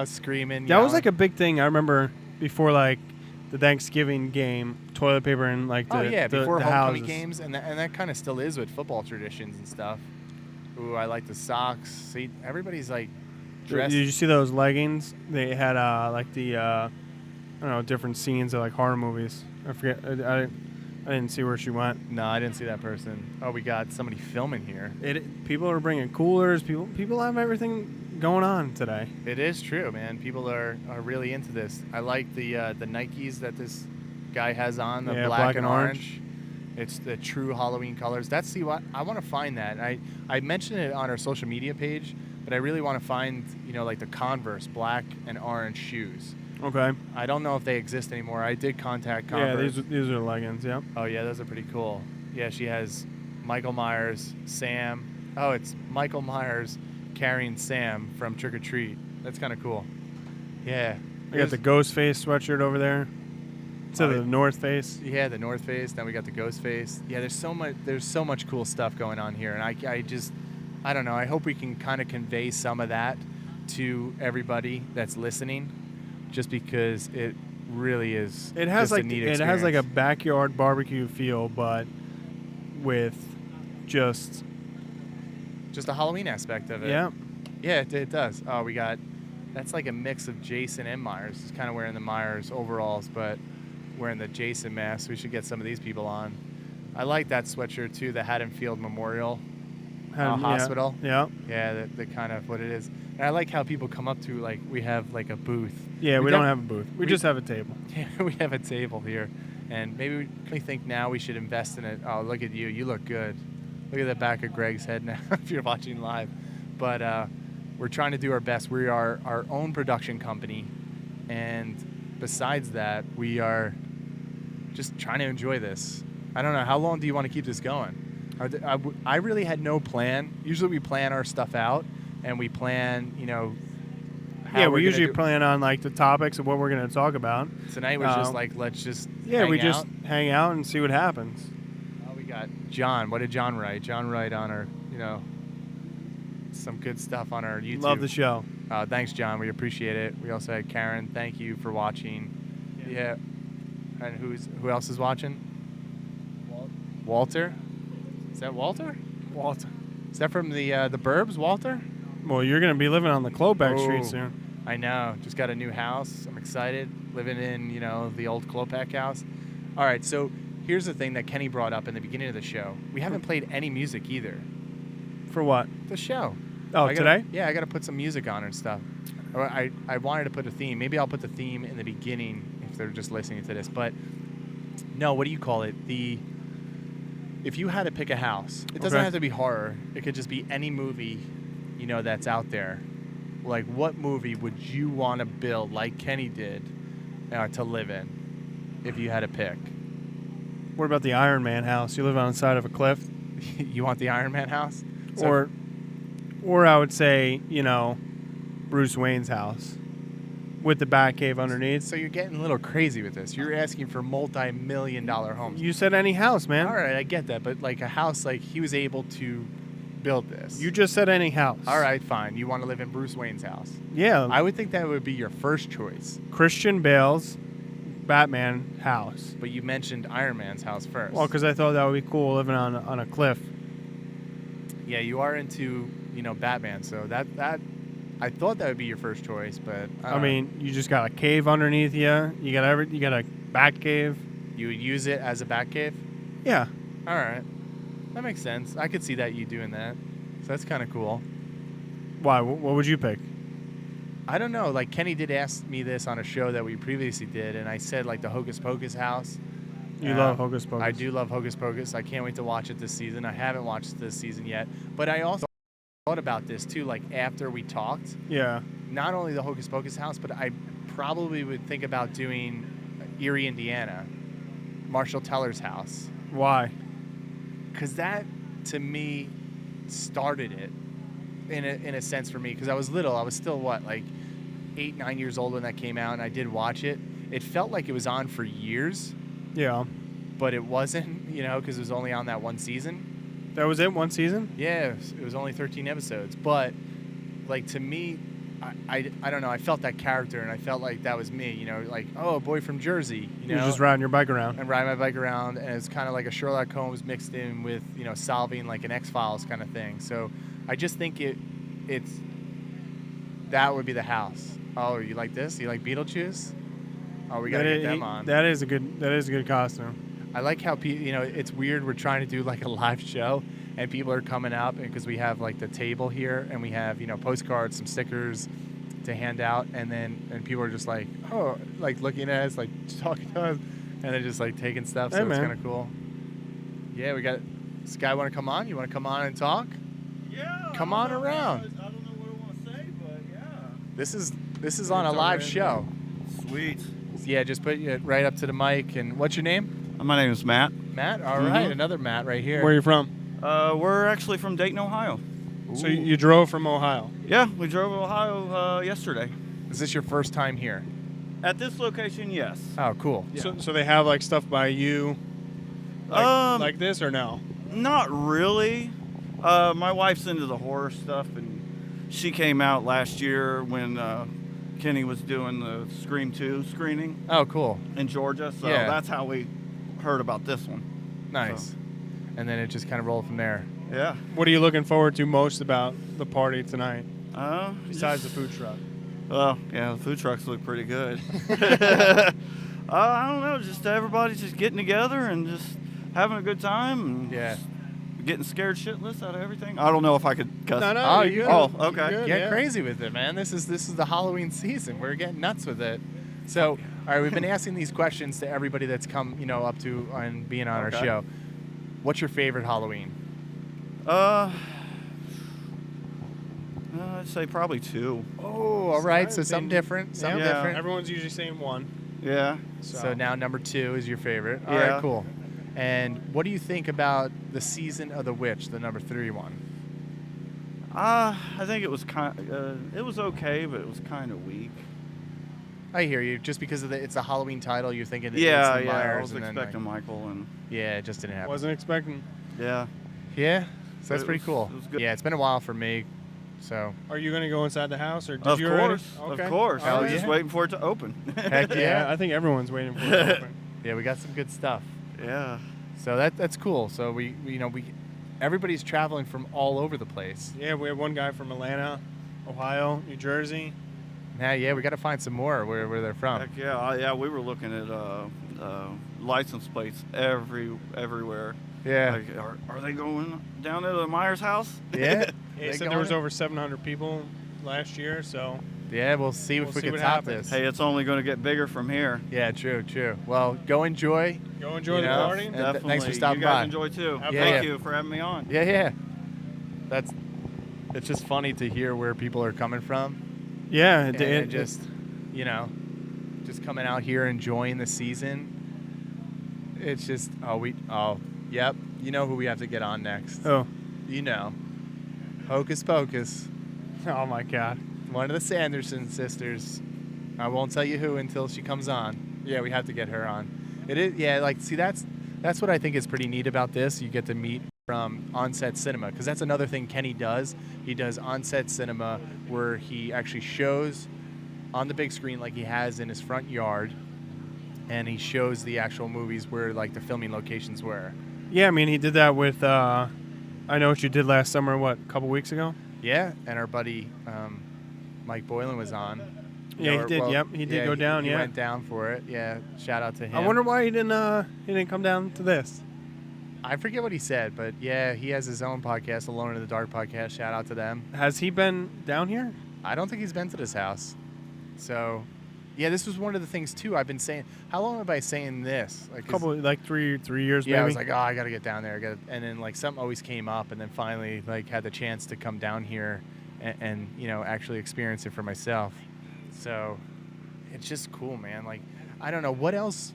Screaming. That was like a big thing. I remember before the Thanksgiving game, toilet paper and before the homecoming houses. games, and that kind of still is with football traditions and stuff. Ooh, I like the socks. See, everybody's dressed. Did you see those leggings? They had I don't know, different scenes of horror movies. I forget. I didn't see where she went. No, I didn't see that person. Oh, we got somebody filming here. People are bringing coolers. People have everything going on today. It is true, man. People are really into this. I like the Nikes that this guy has on, the black and orange. It's the true Halloween colors. What I want to find that. I mentioned it on our social media page, but I really want to find the Converse black and orange shoes. Okay. I don't know if they exist anymore. I did contact Converse. Yeah, these are leggings. Yeah. Oh yeah, those are pretty cool. Yeah, she has Michael Myers, Sam. Oh, it's Michael Myers carrying Sam from Trick or Treat. That's kind of cool. Yeah. We got the Ghost Face sweatshirt over there. To the North Face. Yeah, the North Face. Then we got the Ghost Face. Yeah, there's so much cool stuff going on here, and I don't know. I hope we can kind of convey some of that to everybody that's listening, just because it really is. It has just a neat experience. It has a backyard barbecue feel, but with just a Halloween aspect of it. Yeah. Yeah, it does. Oh, that's like a mix of Jason and Myers. He's kind of wearing the Myers overalls, but wearing the Jason mask. We should get some of these people on. I like that sweatshirt too, the Haddonfield Memorial Hospital. Yeah. Yeah, the kind of what it is. And I like how people come up to, we have a booth. Yeah, we don't have a booth. We just have a table. Yeah, we have a table here. And maybe we think now we should invest in it. Oh, look at you. You look good. Look at the back of Greg's head now if you're watching live. But we're trying to do our best. We are our own production company. And besides that, we are just trying to enjoy this. I don't know. How long do you want to keep this going? I really had no plan. Usually we plan our stuff out, and we plan, how we usually plan on the topics of what we're going to talk about. Tonight was just let's just just hang out and see what happens. Oh, we got John. What did John write? John write on our, some good stuff on our YouTube. Love the show. Thanks, John. We appreciate it. We also had Karen. Thank you for watching. Yeah. And who else is watching? Walter. Is that Walter? Walter. Is that from the Burbs, Walter? Well, you're going to be living on the Klopak Oh. Street soon. I know. Just got a new house. I'm excited. Living in, the old Klopak house. All right, so here's the thing that Kenny brought up in the beginning of the show. We haven't played any music either. For what? The show. Oh, today? Yeah, I got to put some music on and stuff. I wanted to put a theme. Maybe I'll put the theme in the beginning if they're just listening to this. But no, what do you call it? If you had to pick a house, it doesn't Okay. have to be horror. It could just be any movie, that's out there. Like, what movie would you want to build like Kenny did to live in if you had to pick? What about the Iron Man house? You live on the side of a cliff? You want the Iron Man house? Or I would say, Bruce Wayne's house with the Batcave underneath. So you're getting a little crazy with this. You're asking for multi-million-dollar homes. You said any house, man. All right, I get that, but like a house, like he was able to build this. You just said any house. All right, fine. You want to live in Bruce Wayne's house. Yeah. I would think that would be your first choice. Christian Bale's Batman house. But you mentioned Iron Man's house first. Well, because I thought that would be cool living on a cliff. Yeah, you are into, Batman, so that I thought that would be your first choice, but I mean, you just got a cave underneath you. You got a Batcave. you would use it as a Batcave? Yeah. All right. That makes sense. I could see that you doing that. So that's kind of cool. Why? What would you pick? I don't know. Like, Kenny did ask me this on a show that we previously did, and I said, like, the Hocus Pocus house. You love Hocus Pocus. I do love Hocus Pocus. I can't wait to watch it this season. I haven't watched it this season yet. But I also thought about this, too, like, after we talked. Yeah. Not only the Hocus Pocus house, but I probably would think about doing Erie, Indiana. Marshall Teller's house. Why? Because that, to me, started it in a sense for me. Because I was little. I was still, 8, 9 years old when that came out, and I did watch it. It felt like it was on for years, Yeah. but it wasn't, because it was only on that one season. That was it? One season? Yeah, it was only 13 episodes. But, to me, I don't know. I felt that character, and I felt like that was me, a boy from Jersey, You're just riding your bike around. and ride my bike around, and it's kind of like a Sherlock Holmes mixed in with, solving like an X-Files kind of thing. So I just think that would be the house. Oh, you like this? You like Beetlejuice? Oh, we got to get them on. That is a good costume. I like how it's weird. We're trying to do like a live show, and people are coming up, and because we have like the table here, and we have postcards, some stickers to hand out, and people are just like, oh, like looking at us, like talking to us, and they're just like taking stuff. So Hey, it's man. kind of cool. Yeah, we got this guy. Want to come on? You want to come on and talk? Yeah. Come on around. I don't know what I want to say, but yeah. This is on a live show. Sweet. Yeah, just put it right up to the mic. And what's your name? My name is Matt. Matt. All right, another Matt right here. Where are you from? We're actually from Dayton, Ohio. So you drove from Ohio. Yeah, we drove to Ohio yesterday. Is this your first time here? At this location, yes. Oh, cool. Yeah. So they have like stuff by you, like this or no? Not really. My wife's into the horror stuff, and she came out last year when Kenny was doing the Scream 2 screening Oh, cool. in Georgia. So Yeah. that's how we heard about this one. Nice. And then it just kind of rolled from there. Yeah. What are you looking forward to most about the party tonight, besides the just- food truck? Well, yeah, the food trucks look pretty good. I don't know, just everybody just getting together and just having a good time and Yeah. getting scared shitless out of everything. I don't know if I could cuss. Oh, you Oh, okay. Good, Get yeah. crazy with it, man. This is the Halloween season. We're getting nuts with it. So, all right, we've been asking these questions to everybody that's come, up to and being on our Okay. show. What's your favorite Halloween? I'd say probably 2. Oh, all right. So something different. Something Yeah. different. Everyone's usually saying one. Yeah. So now number 2 is your favorite. All Yeah. right, cool. And what do you think about the Season of the Witch, the number 3 one? I think it was it was okay, but it was kind of weak. I hear you. Just because it's a Halloween title, you're thinking it's Yeah, the yeah. I Myers, was and then, expecting Michael, and yeah, it just didn't happen. Wasn't expecting. yeah. Yeah, so But that's it pretty was- cool. it was good. Yeah, it's been a while for me, so Are you gonna go inside the house or did Of you already? course, Okay. of course. All I was right. just waiting for it to open. heck Yeah, yeah. I think everyone's waiting for it to open. Yeah, we got some good stuff. Yeah. So that's cool. So we everybody's traveling from all over the place. Yeah, we have one guy from Atlanta, Ohio, New Jersey. Yeah, we got to find some more where they're from. Heck yeah, we were looking at license plates everywhere. Yeah. Like, are they going down to the Myers house? Yeah. He said there was over 700 people last year, so Yeah, we'll see if we can top this. Hey, it's only going to get bigger from here. Yeah, true. Well, go enjoy. Go enjoy the party. Definitely. Thanks for stopping you guys by. enjoy too. Yeah, Thank you for having me on. Yeah. It's just funny to hear where people are coming from. Yeah, And just, just coming out here enjoying the season. It's just, yep. You know who we have to get on next. Oh. Hocus Pocus. Oh my God. One of the Sanderson sisters. I won't tell you who until she comes on. Yeah, we have to get her on. It is, see, that's what I think is pretty neat about this. You get to meet from on-set cinema, because that's another thing Kenny does. He does on-set cinema where he actually shows on the big screen like he has in his front yard, and he shows the actual movies where like the filming locations were. Yeah, I mean, he did that with I Know What You Did Last Summer, a couple weeks ago? Yeah, and our buddy Mike Boylan was on. Yeah, he did. He did go down. He went down for it. Yeah, shout out to him. I wonder why he didn't come down to this. I forget what he said, but yeah, he has his own podcast, Alone in the Dark podcast. Shout out to them. Has he been down here? I don't think he's been to this house. So, yeah, this was one of the things too. I've been saying. How long have I saying this? Like 3 years. Yeah, maybe? I was like, I got to get down there. And then like something always came up, and then finally like had the chance to come down here and actually experience it for myself. So, it's just cool, man. Like, I don't know what else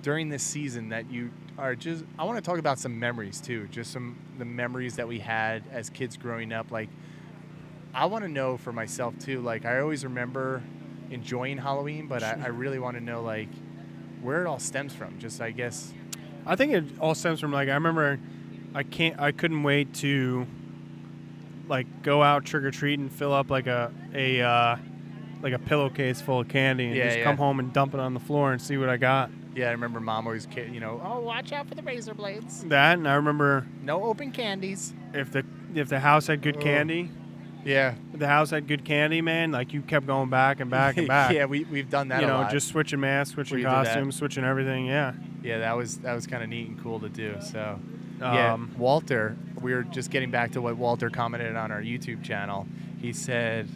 during this season that you are just. I want to talk about some memories too. Just the memories that we had as kids growing up. Like, I want to know for myself too. Like, I always remember enjoying Halloween, but I really want to know like where it all stems from. Just I guess. I think it all stems from like I remember, I couldn't wait to like go out trick or treat and fill up like a pillowcase full of candy and just come home and dump it on the floor and see what I got. Yeah, I remember Mom always, oh, watch out for the razor blades. That, and I remember no open candies. If the house had good candy. Yeah. If the house had good candy, man, like you kept going back and back and back. Yeah, we've done that a lot. Just switching masks, switching costumes, switching everything, yeah. Yeah, that was kind of neat and cool to do, so. Walter, we were just getting back to what Walter commented on our YouTube channel. He said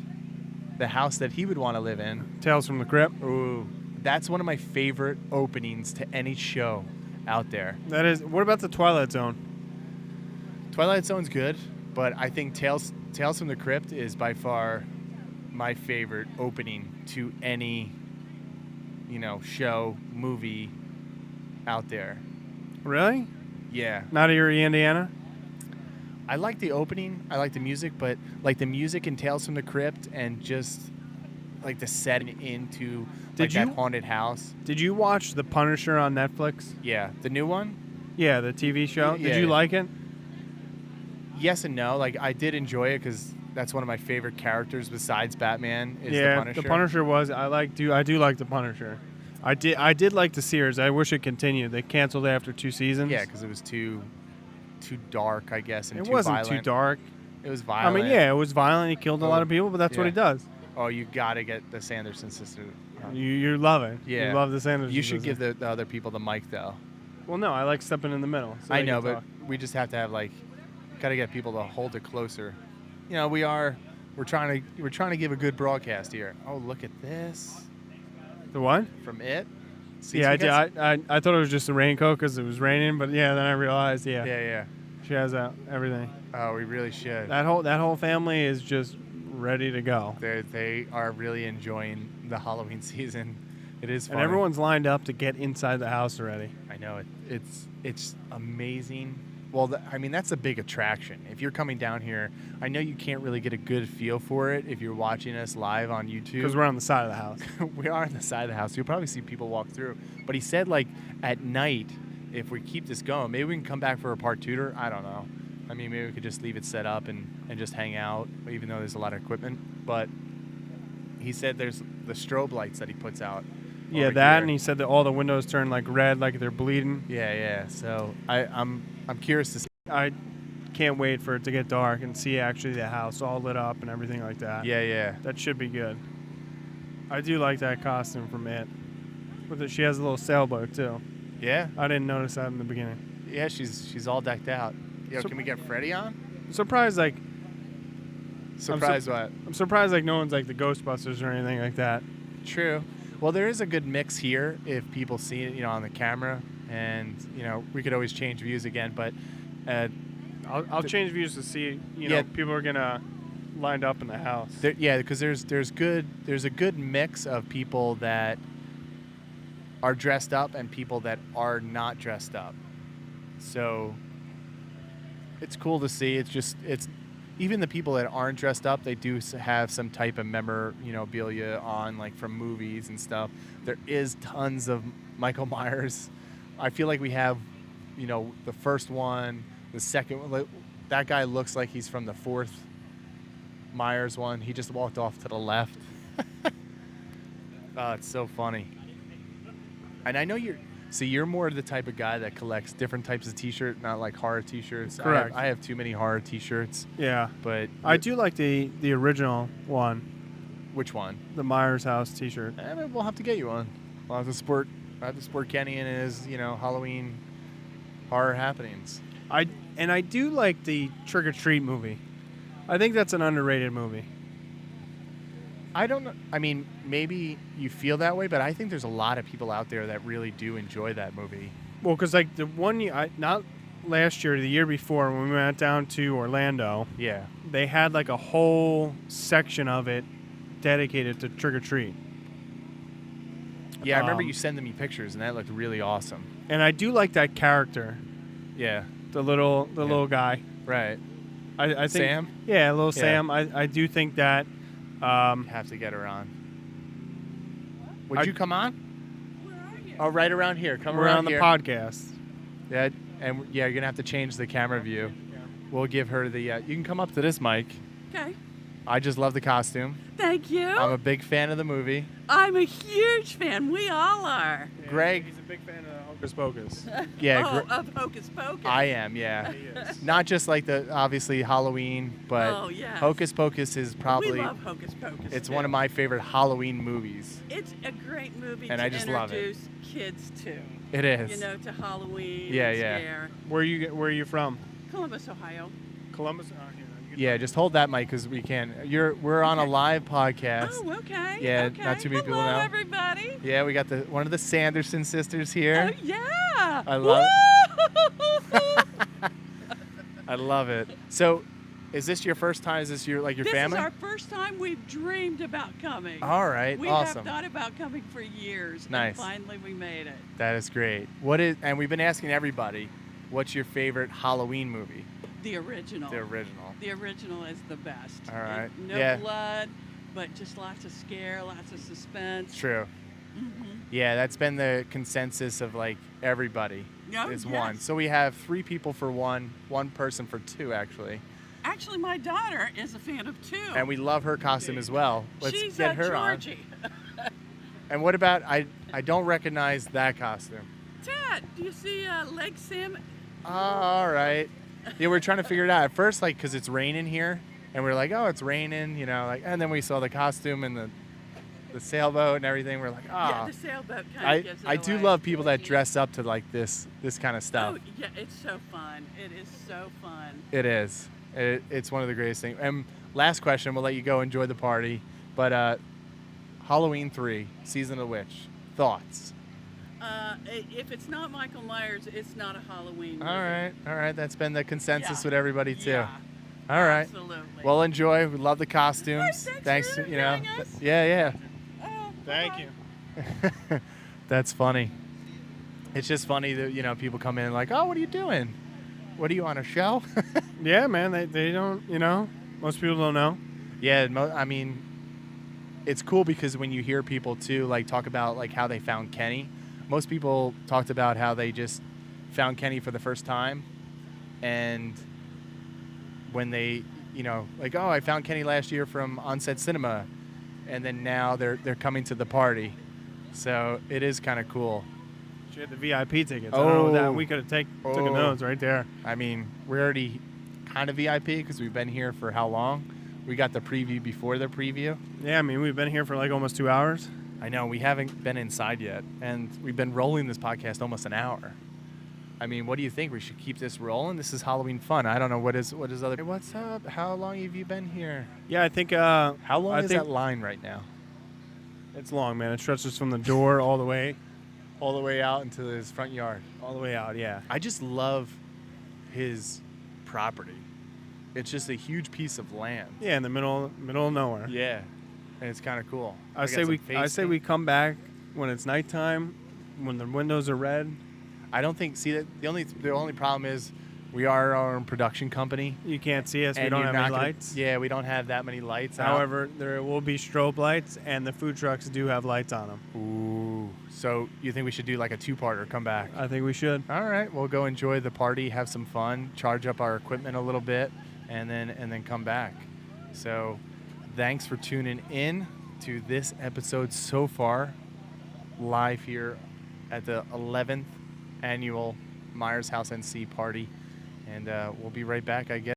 the house that he would want to live in. Tales from the Crypt. Ooh. That's one of my favorite openings to any show out there. That is. What about the Twilight Zone? Twilight Zone's good, but I think Tales from the Crypt is by far my favorite opening to any, show, movie out there. Really? Yeah. Not Erie, Indiana? I like the opening. I like the music, but like the music in Tales from the Crypt and just like the setting into that haunted house. Did you watch The Punisher on Netflix? Yeah. The new one? Yeah, the TV show. Yeah, Did you like it? Yes and no. Like I did enjoy it because that's one of my favorite characters besides Batman is the Punisher. The Punisher was. I do like the Punisher. I did like the series. I wish it continued. They canceled it after 2 seasons. Yeah, because it was too dark, I guess, and it too wasn't violent. too dark. It was violent. I mean, yeah, it was violent. He killed a lot of people, but that's what he does. Oh, you gotta get the Sanderson sister. You love it. Yeah, you love the Sanderson. You should sister. give the other people the mic though. Well, no, I like stepping in the middle. So I know, but we just have to have gotta get people to hold it closer. We're trying to give a good broadcast here. Oh, look at this. The what? From It. Yeah, I did. I thought it was just a raincoat because it was raining, but yeah, then I realized, Yeah. She has everything. Oh, we really should. That whole family is just ready to go. They are really enjoying the Halloween season. It is fun. And everyone's lined up to get inside the house already. I know it. It's amazing. Well, that's a big attraction. If you're coming down here, I know you can't really get a good feel for it if you're watching us live on YouTube. Because we're on the side of the house. We are on the side of the house. You'll probably see people walk through. But he said, at night, if we keep this going, maybe we can come back for a part tutor. I don't know. I mean, maybe we could just leave it set up and just hang out, even though there's a lot of equipment. But he said there's the strobe lights that he puts out. Yeah, that, and he said that all the windows turn red, like they're bleeding. Yeah. So I'm curious to see. I can't wait for it to get dark and see actually the house all lit up and everything like that. Yeah. That should be good. I do like that costume from it. She has a little sailboat too. Yeah. I didn't notice that in the beginning. Yeah, she's all decked out. Yo, can we get Freddie on? I'm surprised, like. Surprised what? I'm surprised, like, no one's like the Ghostbusters or anything like that. True. Well, there is a good mix here if people see it, on the camera, and we could always change views again, but. I'll change views to see. People are gonna lined up in the house. Because there's a good mix of people that are dressed up and people that are not dressed up. So it's cool to see. It's even the people that aren't dressed up, they do have some type of memorabilia on, like from movies and stuff. There is tons of Michael Myers. I feel like we have, the first one, the second one. Like, that guy looks like he's from the fourth Myers one. He just walked off to the left. Oh, it's so funny. And I know you're more the type of guy that collects different types of t-shirts, not like horror t-shirts. Correct. I have too many horror t-shirts. Yeah. But I do like the original one. Which one? The Myers house t-shirt. We'll have to get you one. I have to support Kenny in his, Halloween horror happenings. I do like the Trick or Treat movie. I think that's an underrated movie. I don't know. I mean, maybe you feel that way, but I think there's a lot of people out there that really do enjoy that movie. Well, because like the one year, not last year, the year before, when we went down to Orlando, yeah, they had like a whole section of it dedicated to Trick or Treat. Yeah, I remember you sending me pictures, and that looked really awesome. And I do like that character. Yeah, the little guy. Right. I think Sam. Yeah, little Yeah. Sam. I do think that. Have to get her on. Would you come on? Where are you? Oh, right around here. Come We're around on the here. podcast. Yeah, and you're gonna have to change the camera view. We'll give her the. You can come up to this mic. Okay. I just love the costume. Thank you. I'm a big fan of the movie. I'm a huge fan. We all are. Yeah, Greg. He's a big fan of Hocus Pocus. Yeah. Of Hocus Pocus. I am. Yeah. He is. Not just like obviously Halloween, but Oh, yes. Hocus Pocus is probably. We love Hocus Pocus. It's too. one of my favorite Halloween movies. It's a great movie And to I just love it. introduce kids to. It is. To Halloween. Yeah, and yeah. Scare. Where are you from? Columbus, Ohio. Columbus. Oh, here, you can Yeah, just hold that mic because we can. We're on a live podcast. Oh, okay. Yeah, okay. not too many people Hello, know. everybody. Yeah, we got one of the Sanderson sisters here. Oh, yeah. I love it. I love it. So, is this your first time? Is this your family? This is our first time we've dreamed about coming. All right, We awesome. have thought about coming for years. Nice. And finally we made it. That is great. And we've been asking everybody, what's your favorite Halloween movie? The original. The original. The original is the best. All right. No Yeah. blood, but just lots of scare, lots of suspense. True. Mm-hmm. Yeah, that's been the consensus of everybody. Oh, is yes. one. So we have 3 people for one person for 2 actually. Actually, my daughter is a fan of 2. And we love her costume as well. Let's She's get her Georgie. on. And what about I don't recognize that costume. Ted, do you see Leg Sim? All right. Yeah, we're trying to figure it out. At first, because it's raining here, and we're like, oh, it's raining, and then we saw the costume and the sailboat and everything. We're like, oh. Yeah, the sailboat kind of gives it I do away. love people that dress up to this kind of stuff. Oh, yeah, it's so fun. It is so fun. It is. It's one of the greatest things. And last question, we'll let you go enjoy the party. But Halloween 3, Season of the Witch, thoughts? If it's not Michael Myers, it's not a Halloween movie. All right. That's been the consensus Yeah. with everybody too. Yeah, All right. absolutely. Well, enjoy. We love the costumes. Hey, thanks for hearing us. Yeah. Oh, Thank bye-bye. you. That's funny. It's just funny that people come in like, oh, what are you doing? What are you on a show? Yeah, man. They don't. Most people don't know. Yeah, I mean, it's cool because when you hear people too talk about how they found Kenny. Most people talked about how they just found Kenny for the first time, and when they, oh, I found Kenny last year from On-Set Cinema, and then now they're coming to the party, so it is kind of cool. She had the VIP tickets. I don't know that Oh. we could have taken Oh. those right there. I mean, we're already kind of VIP because we've been here for how long? We got the preview before the preview. Yeah, I mean, we've been here for like almost 2 hours. I know, we haven't been inside yet, and we've been rolling this podcast almost an hour. I mean, what do you think? We should keep this rolling? This is Halloween fun. I don't know what is other. Hey, what's up? How long have you been here? Yeah, I think. How long I is think that line right now? It's long, man. It stretches from the door all the way out into his front yard. All the way out, yeah. I just love his property. It's just a huge piece of land. Yeah, in the middle of nowhere. Yeah, and it's kind of cool. I say we come back when it's nighttime, when the windows are red. I don't think. See that the only problem is we are our own production company. You can't see us. We and don't you're have not any gonna- lights. Yeah, we don't have that many lights. out. However, there will be strobe lights, and the food trucks do have lights on them. Ooh. So you think we should do like a two-parter? Come back. I think we should. All right, we'll go enjoy the party, have some fun, charge up our equipment a little bit, and then come back. So, thanks for tuning in to this episode so far, live here at the 11th annual Myers House NC party, and we'll be right back, I guess.